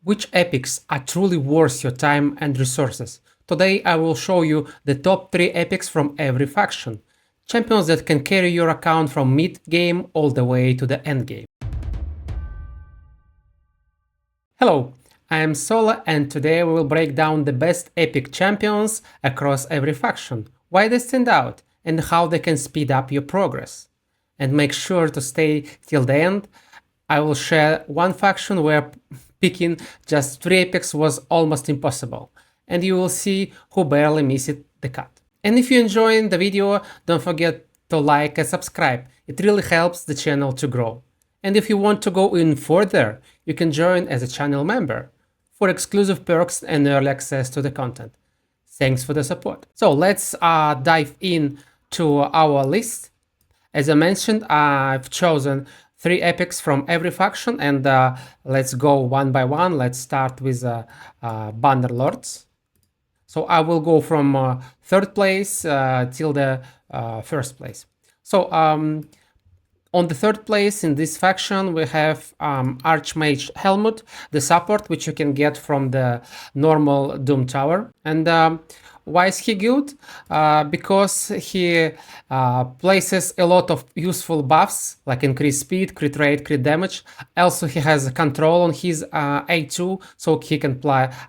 Which epics are truly worth your time and resources? Today I will show you the top 3 epics from every faction. Champions that can carry your account from mid-game all the way to the endgame. Hello, I am Sola and today we will break down the best epic champions across every faction, why they stand out, and how they can speed up your progress. And make sure to stay till the end. I will share one faction where picking just 3 epics was almost impossible, and you will see who barely missed the cut. And if you're enjoying the video, don't forget to like and subscribe, it really helps the channel to grow. And if you want to go in further, you can join as a channel member for exclusive perks and early access to the content. Thanks for the support. So let's dive in to our list. As I mentioned, I've chosen 3 epics from every faction, and let's go one by one. Let's start with Bannerlords. So I will go from 3rd place till the 1st place. So on the 3rd place in this faction we have Archmage Helmut, the support which you can get from the normal Doom Tower. And why is he good? Because he places a lot of useful buffs like increased speed, crit rate, crit damage. Also he has control on his A2, so he can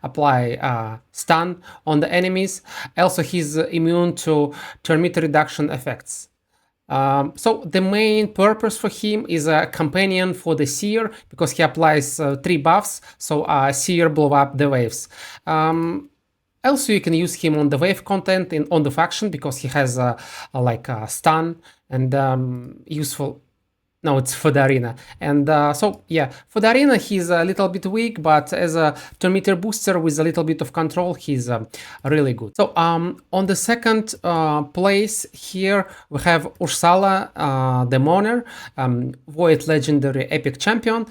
apply stun on the enemies. Also he's immune to termite reduction effects. So the main purpose for him is a companion for the Seer, because he applies 3 buffs, so Seer blow up the waves. Also you can use him on the wave content on the faction, because he has like a stun and useful. No, it's for the arena. And so yeah, for the arena he's a little bit weak, but as a termite booster with a little bit of control, he's really good. So on the 2nd place here we have Ursala, the Mourner, Void Legendary Epic Champion.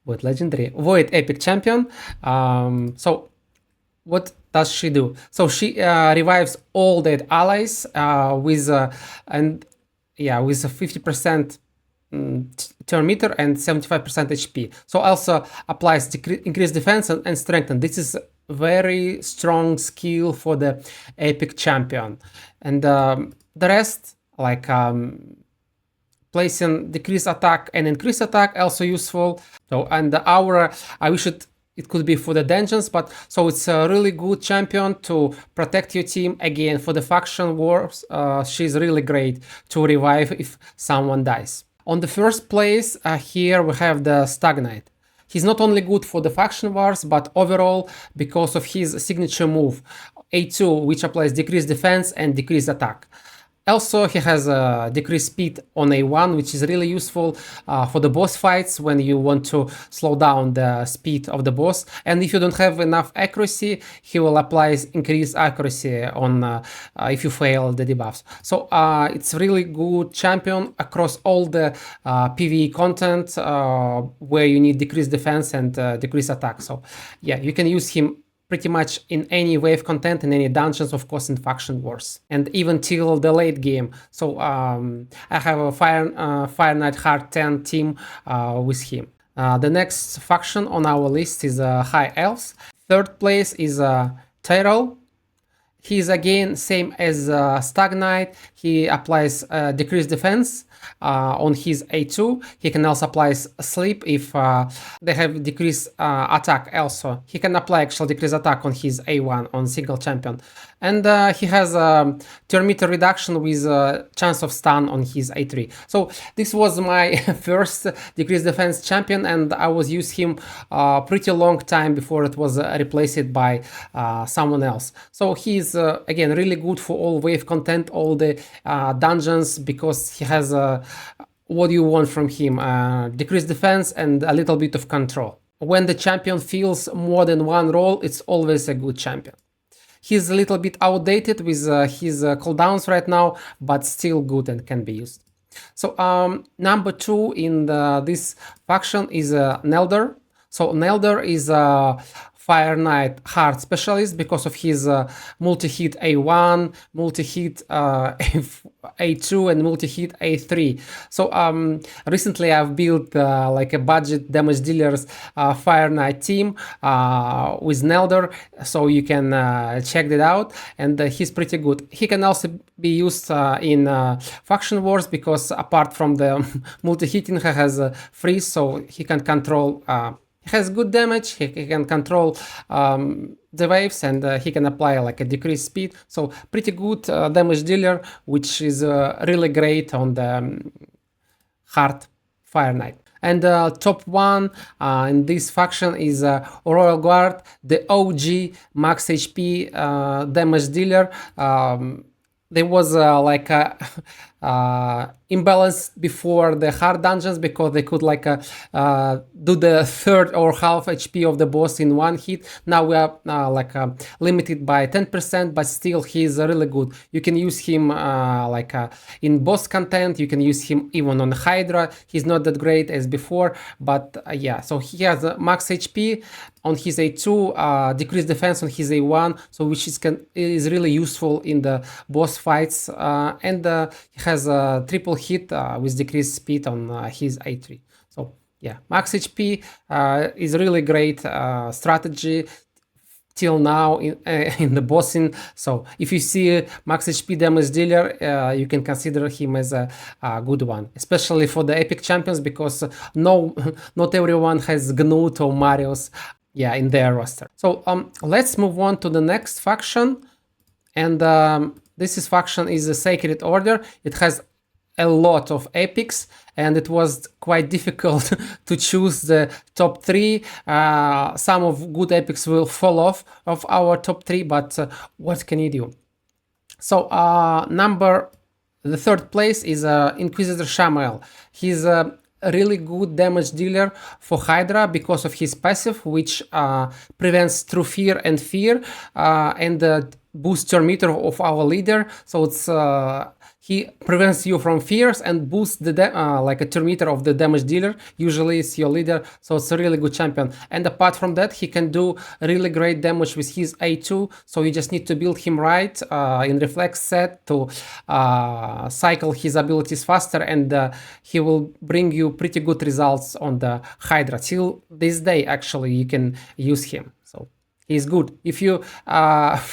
Void Epic Champion. So what does she do? So she revives all dead allies with a 50% turn meter and 75% HP. So also applies increased defense and strengthen. This is very strong skill for the epic champion. And the rest, like placing decrease attack and increase attack, also useful. So and the aura, I wish it could be for the dungeons, but so it's a really good champion to protect your team. Again, for the faction wars, she's really great to revive if someone dies. On the 1st place here we have the Stagnite. He's not only good for the faction wars, but overall because of his signature move A2, which applies decreased defense and decreased attack. Also he has a decreased speed on A1, which is really useful for the boss fights when you want to slow down the speed of the boss. And if you don't have enough accuracy, he will apply increased accuracy on if you fail the debuffs. So it's really good champion across all the PvE content where you need decreased defense and decreased attack. So yeah, you can use him pretty much in any wave content, in any dungeons, of course in faction wars, and even till the late game. So I have a Fire Knight Hard 10 team with him. The next faction on our list is High Elves. 3rd place is Tyrell. He's again same as Stagnite. He applies decreased defense on his A2. He can also apply sleep if they have decreased attack also. He can apply actual decreased attack on his A1 on single champion. And he has termite reduction with chance of stun on his A3. So this was my first decreased defense champion, and I was using him pretty long time before it was replaced by someone else. So he's again really good for all wave content, all the dungeons, because he has what you want from him, decreased defense and a little bit of control. When the champion fills more than one role, it's always a good champion. He's a little bit outdated with his cooldowns right now, but still good and can be used. So number 2 in this faction is Nelder. So Nelder is Fire Knight Hard Specialist because of his multi-hit A1, multi-hit A2 and multi-hit A3. So recently I've built like a budget damage dealers Fire Knight team with Nelder, so you can check that out, and he's pretty good. He can also be used in faction wars because apart from the multi-hitting, he has freeze, so he can control. He has good damage. He can control the waves, and he can apply like a decreased speed. So pretty good damage dealer, which is really great on the hard Fire Knight. And top one in this faction is Royal Guard, the OG max HP damage dealer. There was like a imbalance before the hard dungeons because they could like do the third or half HP of the boss in one hit. Now we are like limited by 10%, but still he's really good. You can use him like in boss content. You can use him even on Hydra. He's not that great as before, but yeah. So he has max HP on his A2, decreased defense on his A1, so which is really useful in the boss fights, and he has a triple hit with decreased speed on his A3. So yeah, max HP is really great strategy till now in the bossing. So if you see max HP damage dealer, you can consider him as a good one, especially for the epic champions, because not everyone has Gnut or Marius in their roster. So let's move on to the next faction, and this faction is the Sacred Order. It has a lot of epics, and it was quite difficult to choose the top three. Some of good epics will fall off of our top three, but what can you do? So the third place is Inquisitor Shamael. He's a really good damage dealer for Hydra because of his passive, which prevents True Fear and Fear, and boosts your meter of our leader. So it's he prevents you from fears and boosts the like a turn meter of the damage dealer. Usually it's your leader, so it's a really good champion. And apart from that, he can do really great damage with his A2. So you just need to build him right in reflex set to cycle his abilities faster, and he will bring you pretty good results on the Hydra. Till this day, actually, you can use him. So he's good. If you,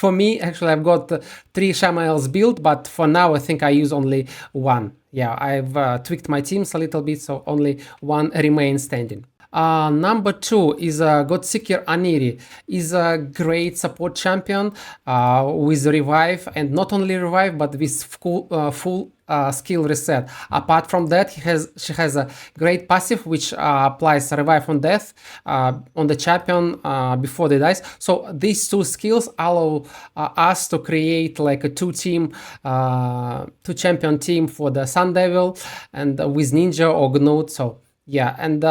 for me, actually, I've got 3 Shamaels built, but for now, I think I use only 1. Yeah, I've tweaked my teams a little bit, so only 1 remains standing. Number 2 is Godseeker Aniri. Is a great support champion with revive, and not only revive, but with full skill reset. Apart from that, she has a great passive which applies revive on death on the champion before they dies. So these 2 skills allow us to create like a 2 champion team for the Sun Devil, and with Ninja or Gnut. So yeah, and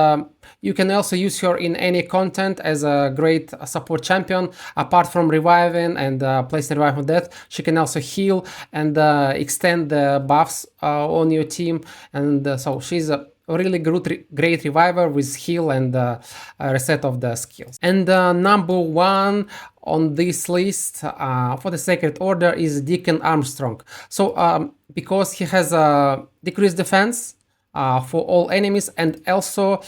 you can also use her in any content as a great support champion. Apart from reviving and placing revive on death, she can also heal and extend the buffs on your team. And so she's a really great reviver with heal and reset of the skills. And number 1 on this list for the Sacred Order is Deacon Armstrong. So because he has a decreased defense for all enemies, and also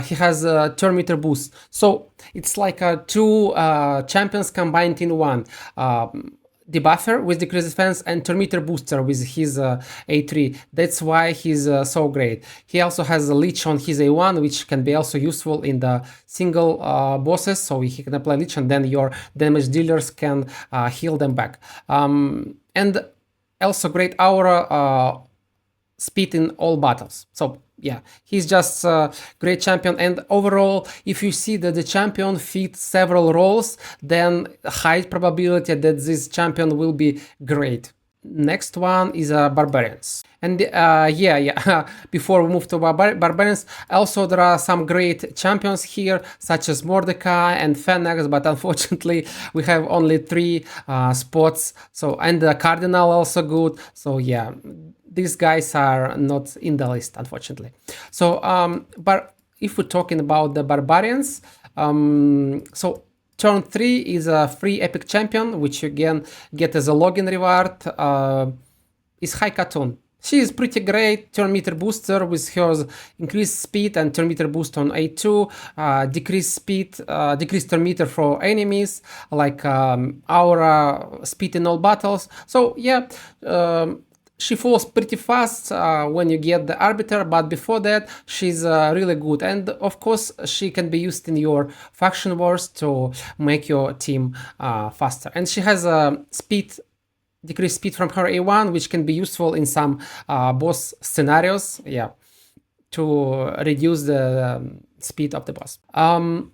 he has a turn meter boost. So it's like 2 champions combined in one. Debuffer with decreased defense and turn meter booster with his A3. That's why he's so great. He also has a leech on his A1, which can be also useful in the single bosses. So he can apply leech, and then your damage dealers can heal them back. And also great aura speed in all battles. So yeah, he's just a great champion. And overall, if you see that the champion fits several roles, then high probability that this champion will be great. Next one is Barbarians. And before we move to Barbarians, also there are some great champions here, such as Mordecai and Fennex, but unfortunately we have only 3 spots. So, and the Cardinal also good. So yeah, these guys are not in the list, unfortunately. So, but if we're talking about the Barbarians, so turn 3 is a free epic champion, which you again get as a login reward. Is High Katun. She is pretty great turn meter booster with her increased speed and turn meter boost on A2, decreased speed, decreased turn meter for enemies, like aura speed in all battles. So yeah, she falls pretty fast when you get the Arbiter, but before that, she's really good. And of course, she can be used in your faction wars to make your team faster. And she has a decreased speed from her A1, which can be useful in some boss scenarios, yeah, to reduce the speed of the boss.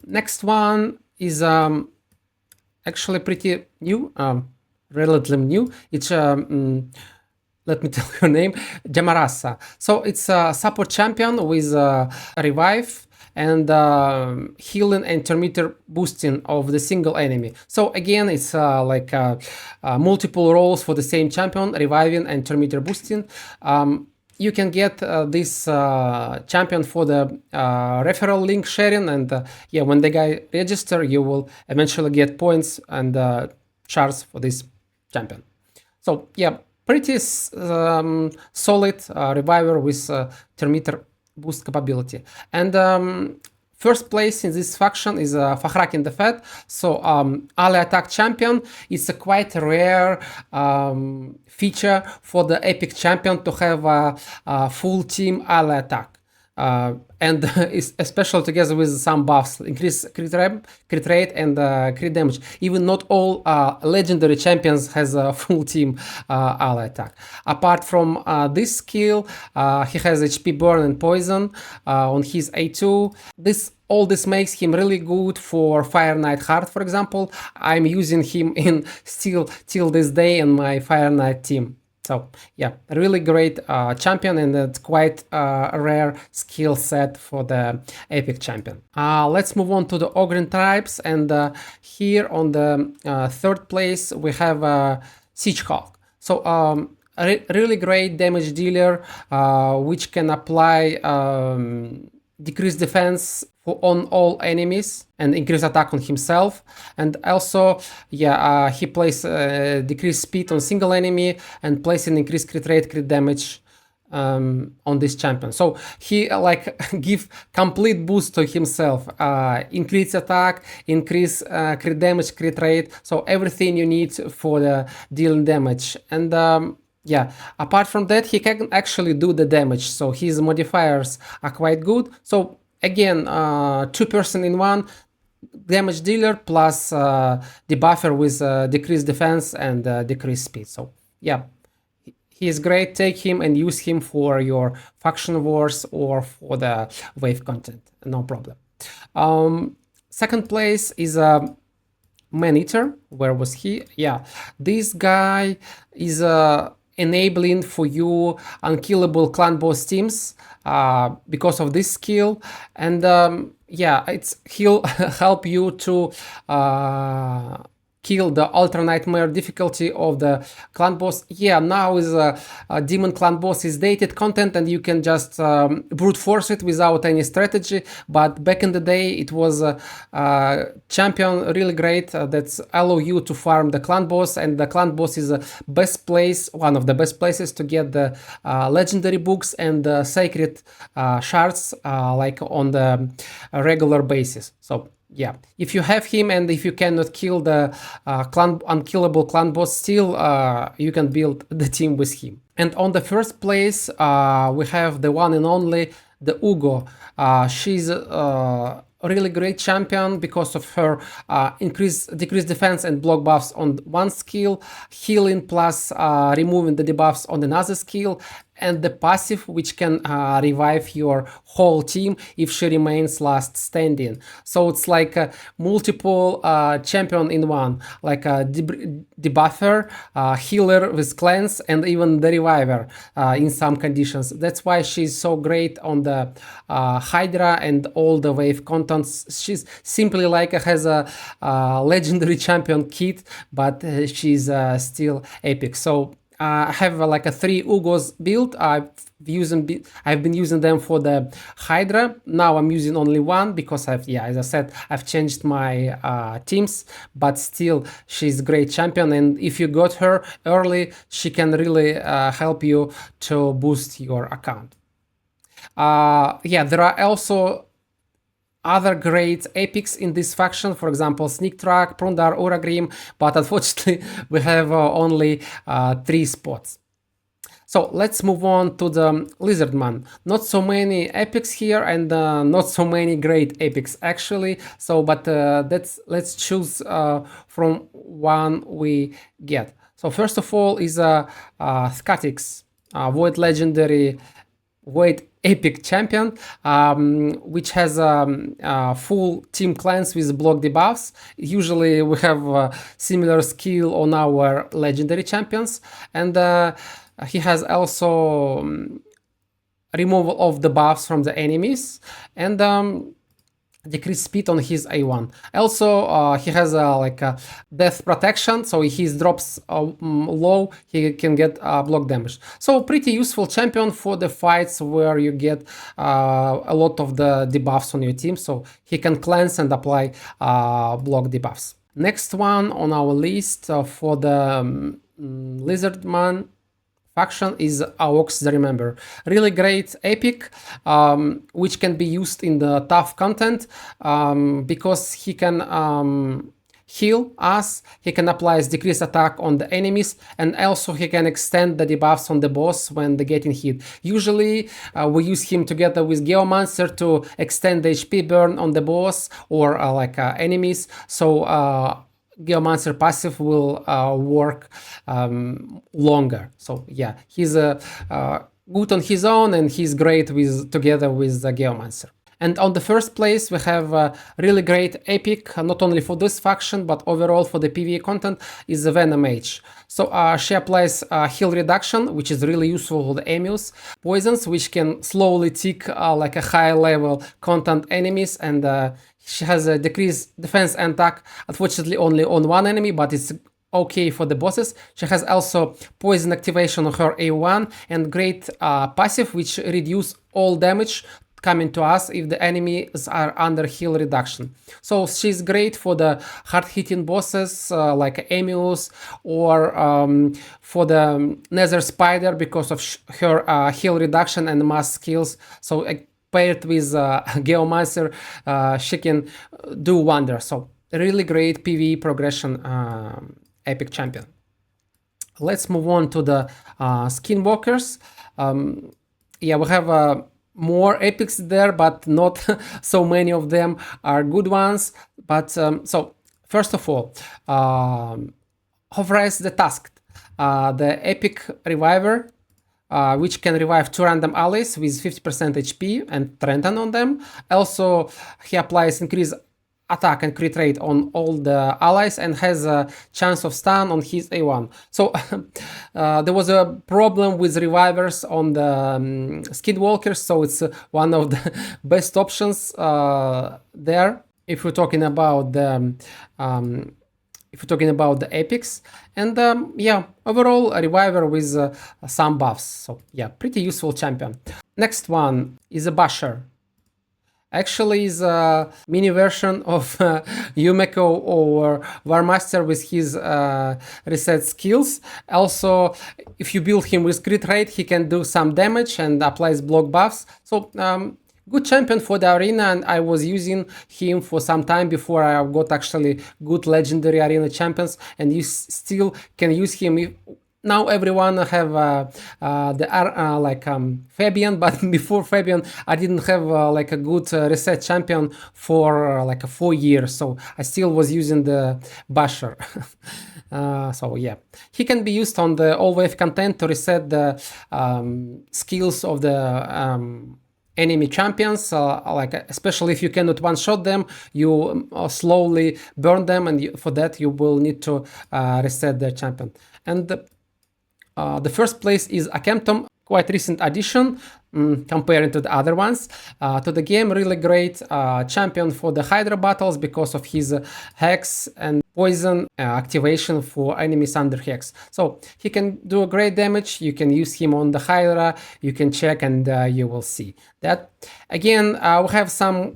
Next one is actually pretty new, relatively new. It's let me tell you her name, Jamarasa. So it's a support champion with revive and healing and turn meter boosting of the single enemy. So again, it's like multiple roles for the same champion, reviving and turn meter boosting. You can get this champion for the referral link sharing, and yeah, when the guy register, you will eventually get points and shards for this champion. So yeah, pretty solid reviver with turn meter boost capability. And first place in this faction is Fahrakin the Fat. So ally attack champion. It's a quite rare feature for the epic champion to have a full team ally attack. And especially together with some buffs, increase crit rate and crit damage. Even not all legendary champions has a full team ally attack. Apart from this skill, he has HP burn and poison on his A2. All this makes him really good for Fire Knight Heart, for example. I'm using him in still till this day in my Fire Knight team. So yeah, really great champion, and it's quite a rare skill set for the epic champion. Let's move on to the Ogryn Tribes, and here on the third place we have Siege Hulk. So really great damage dealer, which can apply decreased defense on all enemies and increase attack on himself. And also, yeah, he plays decreased speed on single enemy and plays an increased crit rate, crit damage on this champion. So he like give complete boost to himself, increase attack, increase crit damage, crit rate. So everything you need for the dealing damage. And yeah, apart from that, he can actually do the damage. So his modifiers are quite good. So again, 2-person in one, damage dealer plus debuffer with decreased defense and decreased speed. So yeah, he is great. Take him and use him for your faction wars or for the wave content, no problem. Second place is Man-Eater. Where was he? Yeah, this guy is enabling for you unkillable clan boss teams because of this skill. And yeah, he'll help you to kill the Ultra Nightmare difficulty of the clan boss. Yeah, now is a demon clan boss is dated content, and you can just brute force it without any strategy. But back in the day, it was a champion really great that's allow you to farm the clan boss, and the clan boss is the best place, one of the best places to get the legendary books and the sacred shards like on the regular basis. So yeah, if you have him and if you cannot kill the unkillable clan boss, still you can build the team with him. And on the first place, we have the one and only, the Ugo. She's really great champion because of her decreased defense and block buffs on one skill, healing plus removing the debuffs on another skill, and the passive, which can revive your whole team if she remains last standing. So it's like a multiple champion in one, like a debuffer, healer with cleanse, and even the reviver in some conditions. That's why she's so great on the Hydra and all the wave contents. She's simply like has a legendary champion kit, but she's still epic. So I have like a 3 Ugos build. I've been using them for the Hydra. Now I'm using only one because as I said, I've changed my teams, but still she's great champion. And if you got her early, she can really help you to boost your account. There are also other great epics in this faction, for example, Sneak Track, Prundar, Uragrim, but unfortunately we have only 3 spots. So let's move on to the Lizardman. Not so many epics here and not so many great epics actually. So, but let's choose from one we get. So first of all is Skatix, Void Legendary, Void Epic Champion, which has full team cleanse with block debuffs. Usually we have similar skill on our legendary champions, and he has also removal of the buffs from the enemies and decrease speed on his A1. Also, he has like a death protection, so if he drops low, he can get block damage. So pretty useful champion for the fights where you get a lot of the debuffs on your team, so he can cleanse and apply block debuffs. Next one on our list for the Lizardman faction is Orcs the Remember. Really great epic, which can be used in the tough content because he can heal us, he can apply decreased attack on the enemies, and also he can extend the debuffs on the boss when they get in hit. Usually we use him together with Geomancer to extend the HP burn on the boss or enemies, so Geomancer passive will work longer. So yeah, he's good on his own and he's great together with the Geomancer. And on the first place, we have a really great epic, not only for this faction, but overall for the PvE content, is the Venom Mage. So she applies heal reduction, which is really useful for the emus, poisons, which can slowly tick like a high level content enemies, and she has a decreased defense and attack, unfortunately only on one enemy, but it's okay for the bosses. She has also poison activation on her A1 and great passive, which reduce all damage coming to us if the enemies are under heal reduction. So she's great for the hard-hitting bosses like Emus, or for the Nether Spider because of her heal reduction and mass skills. So paired with Geomancer, she can do wonders. So really great PvE progression epic champion. Let's move on to the Skinwalkers. We have more epics there, but not so many of them are good ones. But so first of all, Hovres the Tusked, the epic reviver, which can revive 2 random allies with 50% HP and strengthen on them. Also, he applies increased attack and crit rate on all the allies and has a chance of stun on his A1. So there was a problem with revivers on the Skinwalkers, so it's one of the best options there if we're talking about the epics. And overall a reviver with some buffs. So yeah, pretty useful champion. Next one is a Basher. Actually is a mini version of Yumeko or Warmaster with his reset skills. Also, if you build him with crit rate, he can do some damage and applies block buffs. So good champion for the arena, and I was using him for some time before I got actually good legendary arena champions, and you still can use him. Now everyone have Fabian, but before Fabian I didn't have like a good reset champion for 4 years, so I still was using the Basher. So yeah, he can be used on the all wave content to reset the skills of the enemy champions, especially if you cannot one-shot them, you slowly burn them, and for that you will need to reset their champion. And the first place is Akemptom, quite recent addition comparing to the other ones to the game. Really great champion for the Hydra battles because of his Hex and Poison activation for enemies under Hex. So he can do a great damage. You can use him on the Hydra. You can check and you will see that. Again, we have some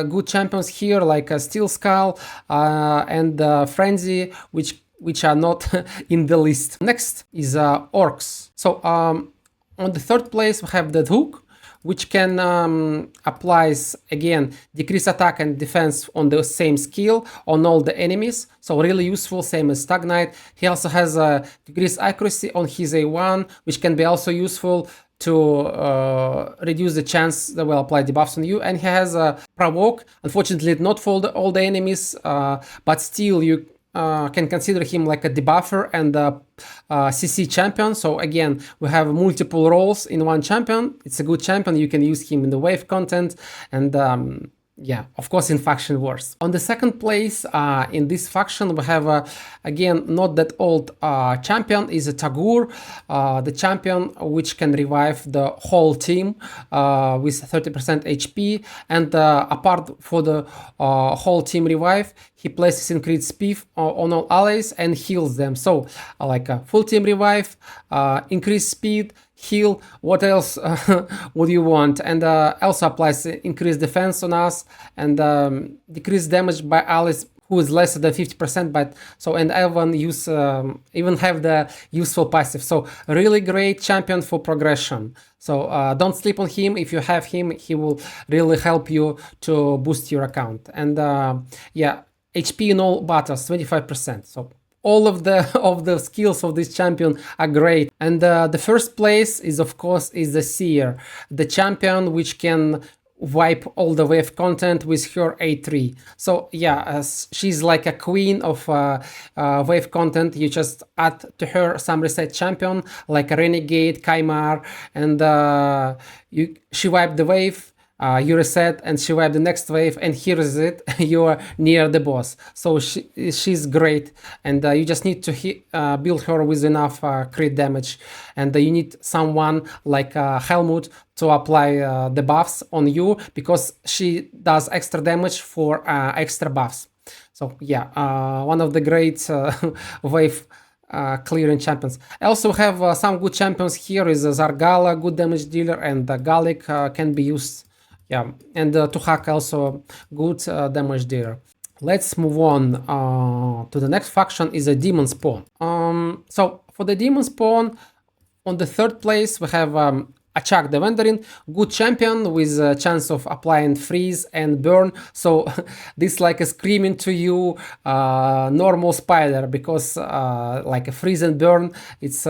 good champions here like Steel Skull and Frenzy, which are not in the list. Next is Orcs. So on the third place we have the Hook, which can applies again decrease attack and defense on the same skill on all the enemies, so really useful, same as Stag Knight. He also has a decreased accuracy on his A1, which can be also useful to reduce the chance that will apply debuffs on you, and he has a provoke, unfortunately not for all the enemies, but still you can consider him like a debuffer and a CC champion. So again, we have multiple roles in one champion. It's a good champion. You can use him in the wave content and yeah, of course in faction wars. On the second place in this faction we have again not that old champion is a Tagur, the champion which can revive the whole team with 30% HP, and apart for the whole team revive, he places increased speed on all allies and heals them. So like a full team revive, increased speed, heal, what else would you want? And also applies increased defense on us and decreased damage by allies who is less than 50%, but so, and even use even have the useful passive. So really great champion for progression. So don't sleep on him. If you have him, he will really help you to boost your account. And yeah, HP in all battles 25%. So all of the skills of this champion are great. And the first place is of course is the Seer, the champion which can wipe all the wave content with her A3. So yeah, she's like a queen of wave content. You just add to her some reset champion like a Renegade, Kaimar, and she wiped the wave. You reset and she wiped the next wave, and here is it, you are near the boss. So she's great, and you just need to build her with enough crit damage, and you need someone like Helmut to apply the buffs on you, because she does extra damage for extra buffs. So yeah, one of the great wave clearing champions. I also have some good champions here. Is Zargala, good damage dealer, and Gallic can be used. Yeah, and Tuhak also good damage dealer. Let's move on to the next faction is a Demonspawn. So for the Demonspawn, on the third place we have Achak the Vendarin, good champion with a chance of applying freeze and burn. So this like a screaming to you normal spider, because like a freeze and burn, it's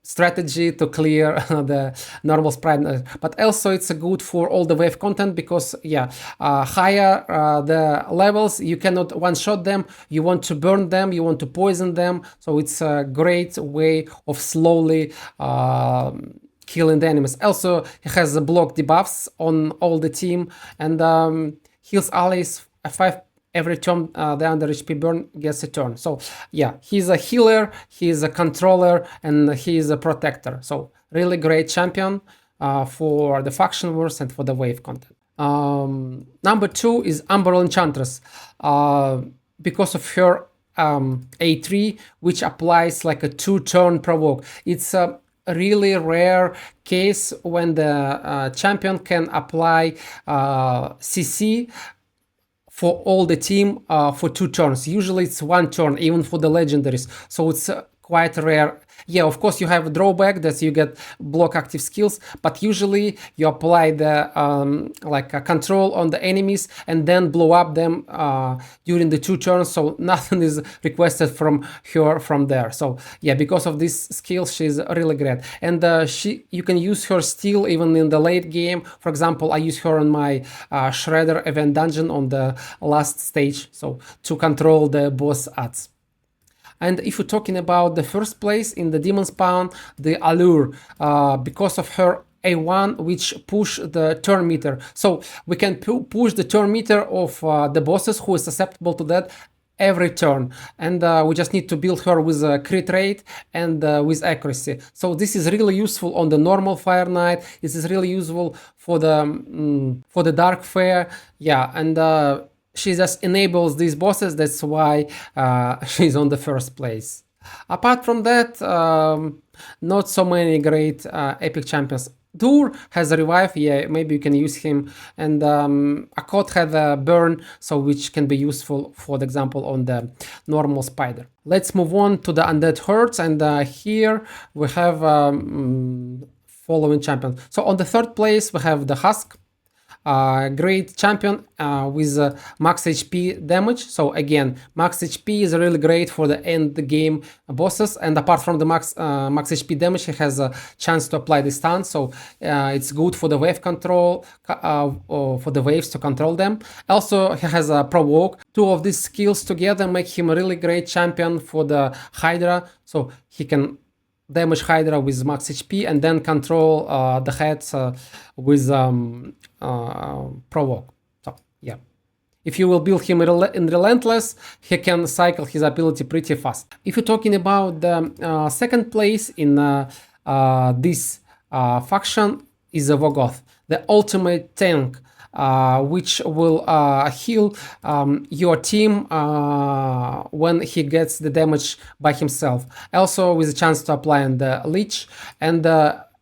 strategy to clear the normal spider, but also it's good for all the wave content, because yeah, higher the levels, you cannot one-shot them, you want to burn them, you want to poison them, so it's a great way of slowly killing the enemies. Also, he has block debuffs on all the team, and heals allies 5 every turn. The under HP burn gets a turn. So yeah, he's a healer, he's a controller, and he's a protector. So really great champion for the faction wars and for the wave content. Number 2 is Umbral Enchantress, because of her A3, which applies like a 2-turn provoke. It's a really rare case when the champion can apply CC for all the team for 2 turns. Usually it's 1 turn, even for the legendaries. So it's quite rare. Yeah, of course you have a drawback that you get block active skills, but usually you apply the like a control on the enemies and then blow up them during the 2 turns. So nothing is requested from her from there. So yeah, because of this skill, she's really great. And you can use her still even in the late game. For example, I use her on my Shredder event dungeon on the last stage, so to control the boss ads. And if you're talking about the first place in the Demonspawn, the Allure, because of her A1, which push the turn meter. So we can push the turn meter of the bosses who is susceptible to that every turn, and we just need to build her with a crit rate and with accuracy. So this is really useful on the normal Fire Knight. This is really useful for the Dark Fair, yeah, and she just enables these bosses. That's why she's on the first place. Apart from that, not so many great epic champions. Dur has a revive, yeah, maybe you can use him, and Akot had a burn, so which can be useful, for example, on the normal spider. Let's move on to the Undead Hordes, and here we have following champions. So on the third place we have the Husk. Great champion with max HP damage. So again, max HP is really great for the end game bosses, and apart from the max HP damage, he has a chance to apply the stun, so it's good for the wave control, for the waves to control them. Also, he has a provoke. Two of these skills together make him a really great champion for the Hydra, so he can damage Hydra with max HP and then control the heads with provoke. So yeah, if you will build him in Relentless, he can cycle his ability pretty fast. If you're talking about the second place in this faction is a Vogoth, the ultimate tank, which will heal your team when he gets the damage by himself. Also with a chance to apply on the Leech, and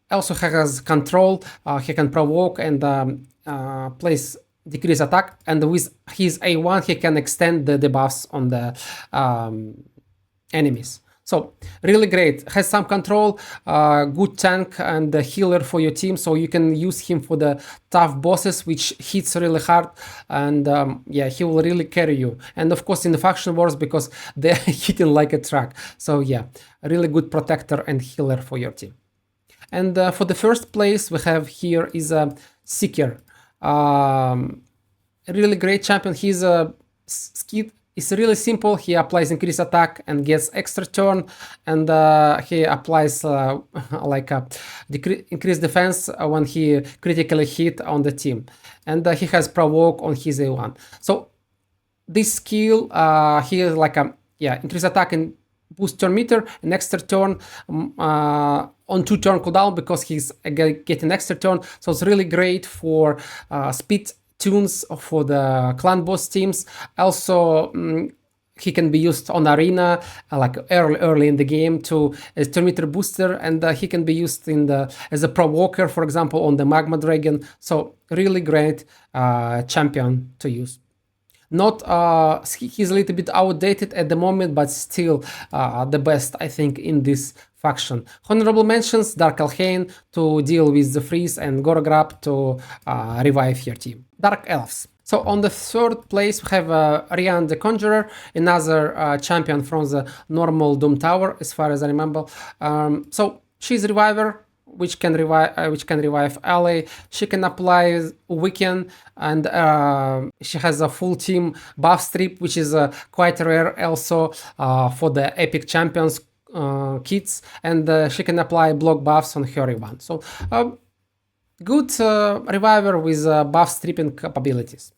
also has control. He can provoke and place decrease attack, and with his A1 he can extend the debuffs on the enemies. So really great, has some control, good tank and a healer for your team, so you can use him for the tough bosses which hits really hard, and yeah, he will really carry you. And of course in the faction wars, because they're hitting like a truck, so yeah, a really good protector and healer for your team. And for the first place we have here is a Seeker, a really great champion. He's a skid. It's really simple. He applies increased attack and gets extra turn, and he applies like a increased defense when he critically hit on the team, and he has provoke on his A1. So this skill, he is like a increased attack and boost turn meter, an extra turn on 2 turn cooldown because he's getting extra turn. So it's really great for speed tunes for the clan boss teams. Also he can be used on arena like early in the game to as turn meter booster, and he can be used in the as a provoker, for example, on the magma dragon. So really great champion to use. Not he's a little bit outdated at the moment, but still the best, I think, in this faction. Honorable mentions: Dark Alhain to deal with the freeze, and Gorograb to revive your team. Dark Elves. So on the third place we have Rian the Conjurer, another champion from the normal Doom Tower, as far as I remember. So she's a reviver, which can revive ally. She can apply weaken, and she has a full team buff strip, which is quite rare also for the epic champions kits, and she can apply block buffs on her one. So good reviver with buff stripping capabilities.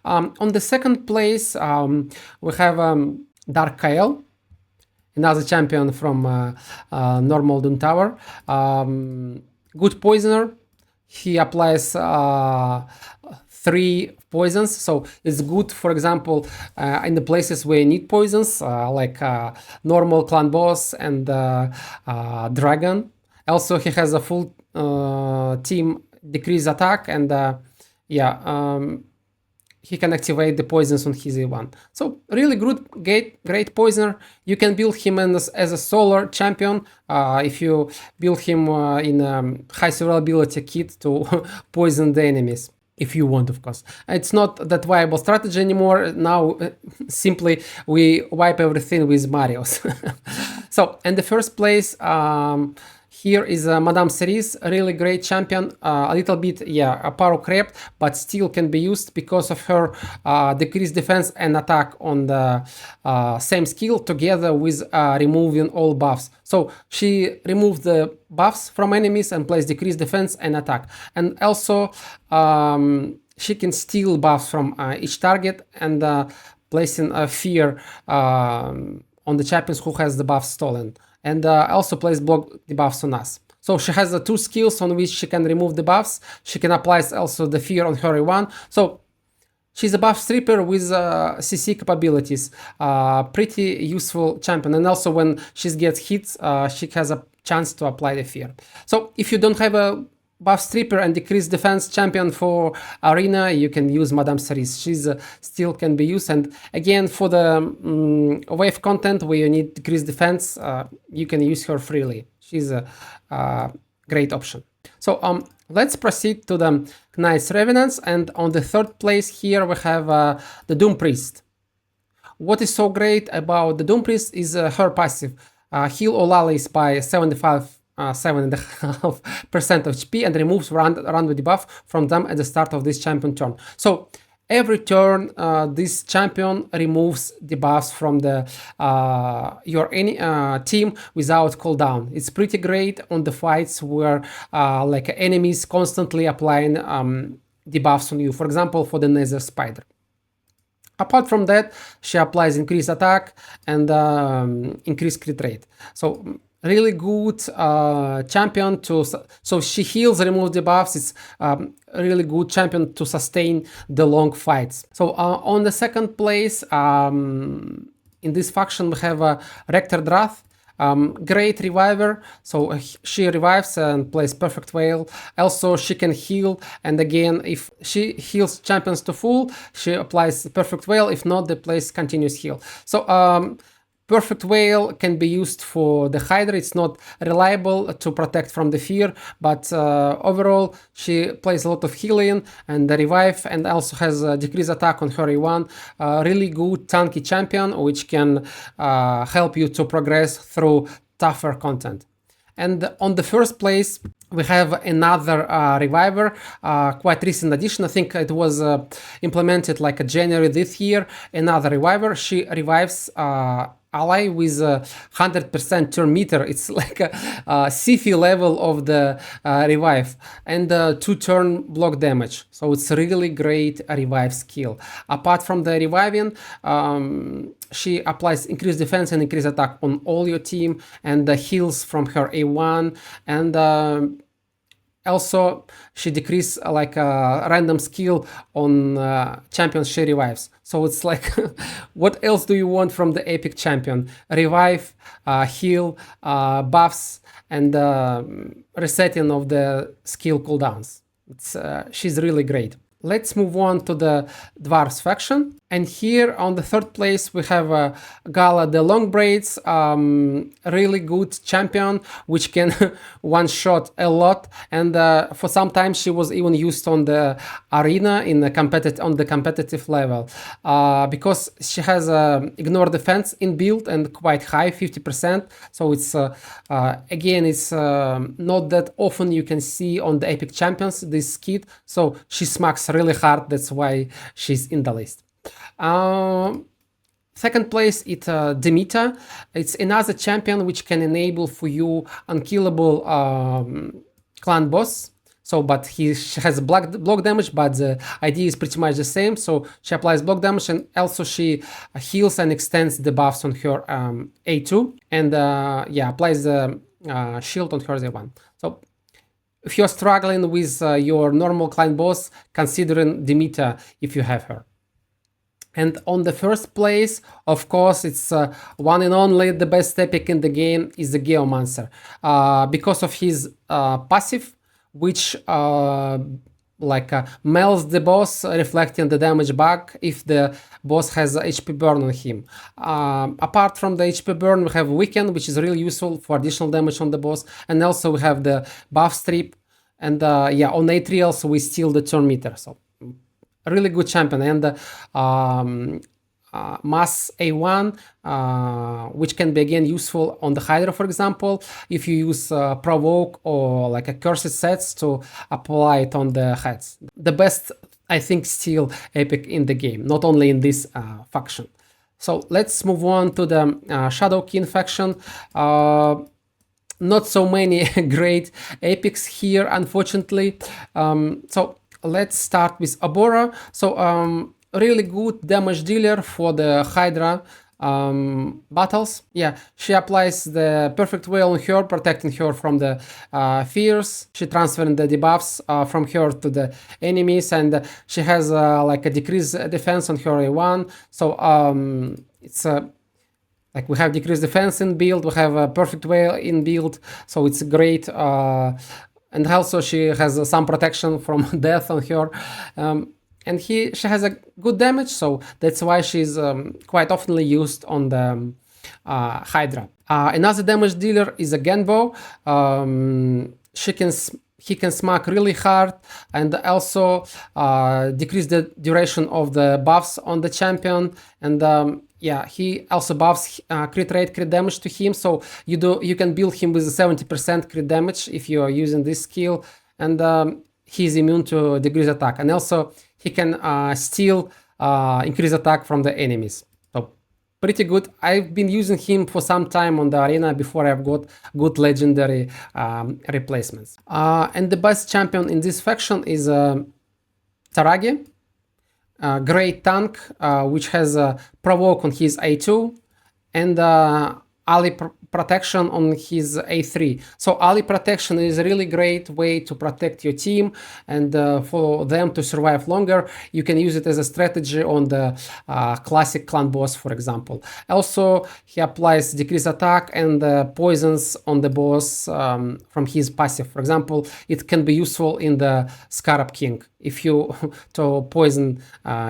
On the second place we have Dark Kael, another champion from normal Doom Tower. Good poisoner. He applies 3 poisons, so it's good, for example, in the places where you need poisons, like normal clan boss and dragon. Also he has a full team decrease attack, and he can activate the poisons on his A1. So really good, great poisoner. You can build him as a solar champion if you build him in high survivability kit to poison the enemies, if you want, of course. It's not that viable strategy anymore. Now simply we wipe everything with Marios. So in the first place, here is Madame Cerise, a really great champion, a little bit, a power crept, but still can be used because of her decreased defense and attack on the same skill, together with removing all buffs. So she removed the buffs from enemies and plays decreased defense and attack. And also she can steal buffs from each target, and placing a fear on the champions who has the buff stolen, and also place block debuffs on us. So she has the 2 skills on which she can remove the buffs. She can apply also the fear on her A1. So she's a buff stripper with CC capabilities. Pretty useful champion. And also when she gets hit, she has a chance to apply the fear. So if you don't have a buff stripper and decrease defense champion for arena, you can use Madame Cerise. She's still can be used. And again, for the wave content where you need decrease defense, you can use her freely. She's a great option. So let's proceed to the Knights Revenants, and on the 3rd place here we have the Doom Priest. What is so great about the Doom Priest is her passive. Heal all allies by 7.5% of HP and removes random debuff from them at the start of this champion turn. So every turn, this champion removes debuffs from the your team without cooldown. It's pretty great on the fights where like enemies constantly applying debuffs on you. For example, for the Nether Spider. Apart from that, she applies increased attack and increased crit rate. So really good champion to, so she heals, removes debuffs. It's really good champion to sustain the long fights. So on the 2nd place, in this faction we have Rector Drath. Great reviver, so she revives and plays Perfect Veil. Also she can heal, and again if she heals champions to full, she applies Perfect Veil. If not, they plays continuous heal. So Perfect Veil can be used for the Hydra. It's not reliable to protect from the fear, but overall she plays a lot of healing and the revive, and also has a decreased attack on her A1. Really good tanky champion which can help you to progress through tougher content. And on the 1st place we have another reviver, quite recent addition. I think it was implemented like January this year. Another reviver. She revives ally with 100% turn meter. It's like a Sifi level of the revive, and 2 turn block damage. So it's a really great revive skill. Apart from the reviving, she applies increased defense and increased attack on all your team, and the heals from her A1, and also she decreases like a random skill on champions she revives. So it's like, what else do you want from the epic champion? Revive, heal, buffs, and resetting of the skill cooldowns. She's really great. Let's move on to the Dwarves faction. And here on the 3rd place we have Gala the Long Braids, really good champion which can one-shot a lot, and for some time she was even used on the arena in the competitive level, because she has ignore defense in build and quite high, 50%. So it's again, it's not that often you can see on the epic champions this kit, so she smacks really hard. That's why she's in the list. 2nd place, it's Demeter. It's another champion which can enable for you unkillable clan boss. So, but she has block damage, but the idea is pretty much the same. So she applies block damage, and also she heals and extends the buffs on her A2, and yeah, applies the shield on her A1. So if you're struggling with your normal clan boss, considering Demeter if you have her. And on the 1st place, of course, it's one and only the best epic in the game is the Geomancer, because of his passive, which melts the boss, reflecting the damage back if the boss has HP burn on him. Apart from the HP burn, we have Weaken, which is really useful for additional damage on the boss, and also we have the buff strip, and yeah, on Atrials we steal the turn meter. So really good champion. And Mass A1, which can be again useful on the Hydra, for example, if you use Provoke or like a Cursed sets to apply it on the heads. The best, I think, still epic in the game, not only in this faction. So let's move on to the Shadowkin faction. Not so many great epics here, unfortunately. So let's start with Abora. So really good damage dealer for the Hydra battles. Yeah, she applies the perfect veil on her, protecting her from the fears. She transferring the debuffs from her to the enemies, and she has like a decreased defense on her A1. So it's like we have decreased defense in build, we have a perfect veil in build, so it's great. And also she has some protection from death on her. And she has a good damage, so that's why she's quite oftenly used on the Hydra. Another damage dealer is a Genbo. He can smack really hard and also decrease the duration of the buffs on the champion. And yeah, he also buffs crit rate, crit damage to him, so you can build him with 70% crit damage if you are using this skill, and he's immune to decrease attack, and also he can steal increase attack from the enemies. So pretty good. I've been using him for some time on the arena before I've got good legendary replacements. And the best champion in this faction is Taragi. Great tank, which has provoke on his A2 and ally protection on his A3. So ally protection is a really great way to protect your team and for them to survive longer. You can use it as a strategy on the classic clan boss, for example. Also, he applies decrease attack and poisons on the boss from his passive. For example, it can be useful in the Scarab King if you to poison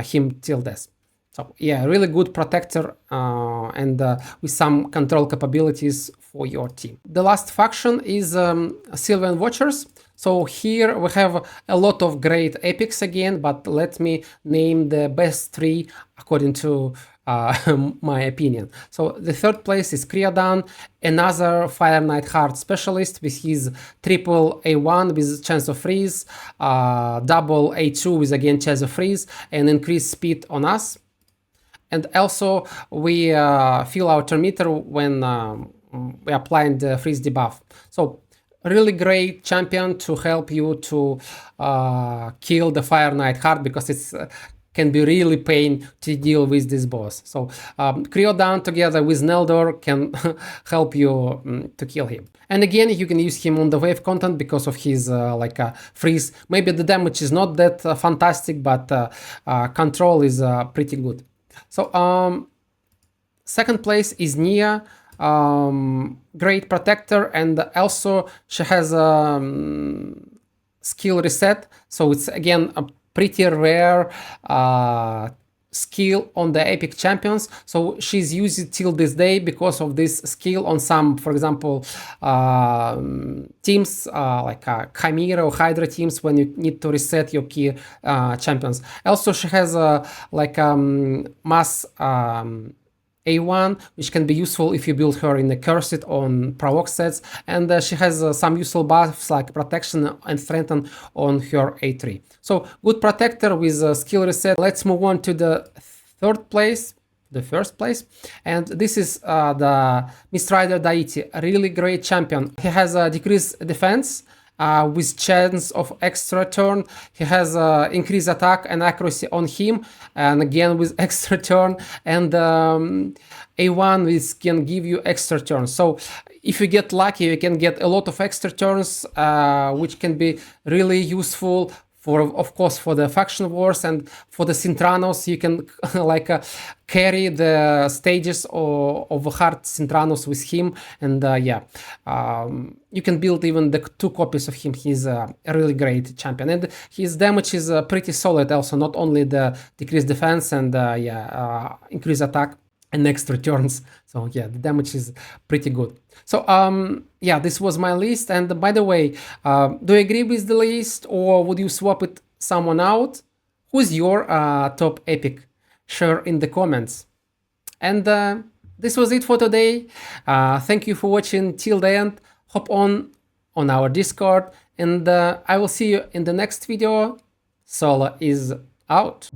him till death. So yeah, really good protector and with some control capabilities for your team. The last faction is Sylvan Watchers. So here we have a lot of great epics again, but let me name the best three according to my opinion. So the third place is Creodan, another Fire Knight Heart specialist with his triple A1 with chance of freeze, double A2 with again chance of freeze, and increased speed on us. And also we fill our turn meter when we apply the freeze debuff. So really great champion to help you to kill the Fire Knight Heart, because it's can be really pain to deal with this boss. So Creodan together with Neldor can help you to kill him. And again, you can use him on the wave content because of his freeze. Maybe the damage is not that fantastic, but control is pretty good. So second place is Nia, great protector, and also she has skill reset, so it's again a pretty rare skill on the epic champions. So she's used it till this day because of this skill on some, for example, teams like Chimera or Hydra teams when you need to reset your key champions. Also, she has mass A1, which can be useful if you build her in the Cursed on provoke sets, and she has some useful buffs like protection and strengthen on her A3. So good protector with skill reset. Let's move on to the third place, the first place, and this is the Mistrider Deity, a really great champion. He has a decreased defense with chance of extra turn. He has increased attack and accuracy on him, and again with extra turn, and A1 which can give you extra turns. So if you get lucky, you can get a lot of extra turns, which can be really useful for, of course, for the faction wars, and for the Sintranos. You can carry the stages of hard Sintranos with him, and you can build even the 2 copies of him. He's a really great champion, and his damage is pretty solid also, not only the decreased defense and increased attack and extra turns. So yeah, the damage is pretty good. So yeah, this was my list. And by the way, do you agree with the list, or would you swap it someone out? Who's your top epic? Share in the comments. And this was it for today. Thank you for watching till the end. Hop on our Discord, and I will see you in the next video. Solo is out.